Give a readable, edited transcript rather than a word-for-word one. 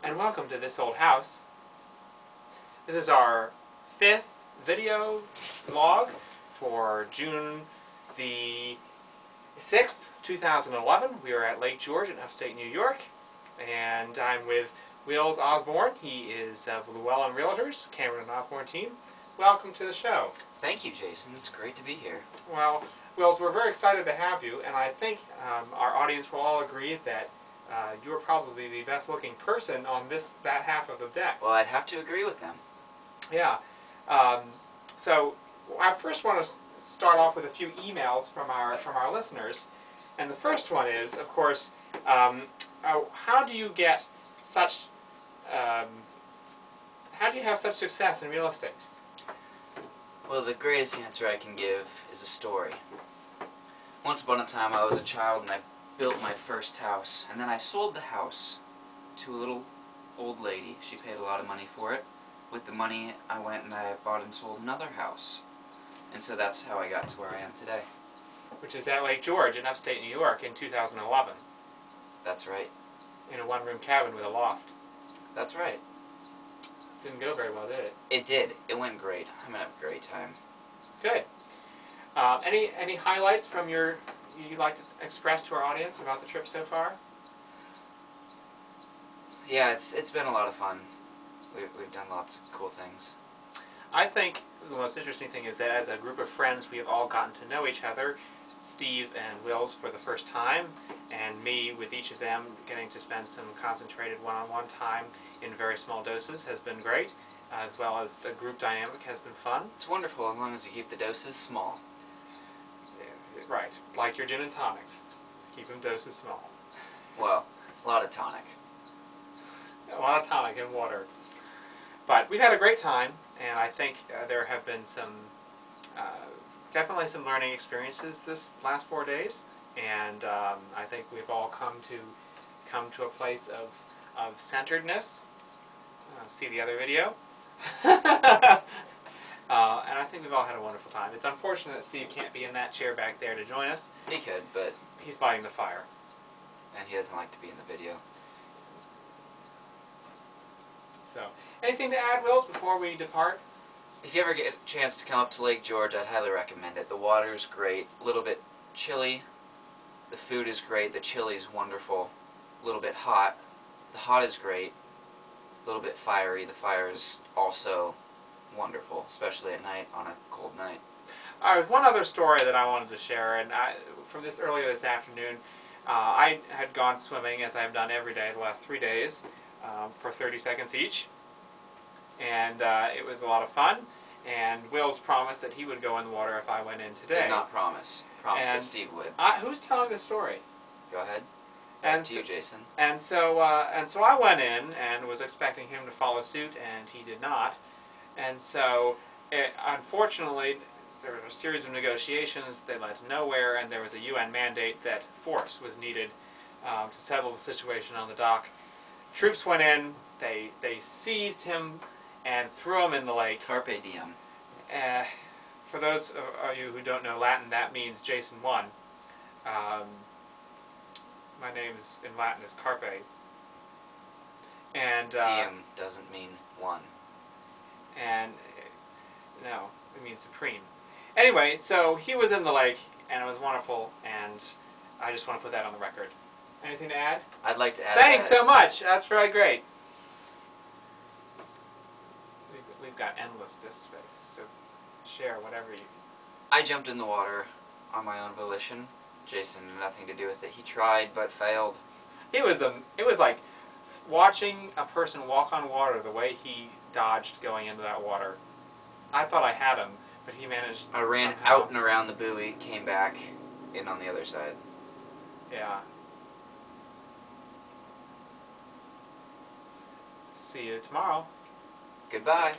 and welcome to This Old House. This is our 5th video log for June the 6th, 2011. We are at Lake George in upstate New York, and I'm with Wills Osborne. He is of Llewellyn Realtors, Cameron and Osborne team. Welcome to the show. Thank you, Jason. It's great to be here. Well, Wills, we're very excited to have you, and I think our audience will all agree that you're probably the best-looking person on that half of the deck. Well, I'd have to agree with them. Yeah. So I first want to start off with a few emails from our listeners, and the first one is, of course, how do you get such how do you have such success in real estate? Well, the greatest answer I can give is a story. Once upon a time, I was a child and I built my first house, and then I sold the house to a little old lady. She paid a lot of money for it. With the money, I went and I bought and sold another house. And so that's how I got to where I am today. Which is at Lake George in upstate New York in 2011. That's right. In a one-room cabin with a loft. That's right. Didn't go very well, did it? It did. It went great. I'm having a great time. Good. Any highlights from you'd like to express to our audience about the trip so far? Yeah, it's been a lot of fun. We've done lots of cool things. I think the most interesting thing is that as a group of friends, we have all gotten to know each other. Steve and Wills for the first time, and me with each of them getting to spend some concentrated one-on-one time in very small doses has been great, as well as the group dynamic has been fun. It's wonderful as long as you keep the doses small. Right, like your gin and tonics. Keep them doses small. Well, a lot of tonic. A lot of tonic and water. But we've had a great time, and I think there have been some definitely some learning experiences this last 4 days, and I think we've all come to a place of centeredness. See the other video. And I think we've all had a wonderful time. It's unfortunate that Steve can't be in that chair back there to join us. He could, but he's lighting the fire. And he doesn't like to be in the video. So, anything to add, Wills, before we depart? If you ever get a chance to come up to Lake George, I'd highly recommend it. The water's great, a little bit chilly. The food is great, the chili's wonderful. A little bit hot. The hot is great. A little bit fiery. The fire is also wonderful, especially at night on a cold night. There's one other story that I wanted to share, and from earlier this afternoon, I had gone swimming, as I've done every day the last 3 days, for 30 seconds each, and it was a lot of fun, and Wills promised that he would go in the water if I went in today. Did not promise. Promised that Steve would. Who's telling the story? Go ahead. And to you, Jason. And so I went in and was expecting him to follow suit, and he did not. And so, unfortunately, there was a series of negotiations that led to nowhere, and there was a UN mandate that force was needed to settle the situation on the dock. Troops went in, they seized him and threw him in the lake. Carpe diem. For those of you who don't know Latin, that means Jason won. My name in Latin is Carpe. And diem doesn't mean one. And no, it means supreme. Anyway, so he was in the lake, and it was wonderful, and I just want to put that on the record. Anything to add? I'd like to add Thanks so much. That's very great. We've got endless disk space, so share whatever you... I jumped in the water on my own volition. Jason had nothing to do with it. He tried, but failed. It was like watching a person walk on water the way he dodged going into that water. I thought I had him, but he managed. I ran somehow. out and around the buoy, came back in on the other side. Yeah. See you tomorrow. Goodbye.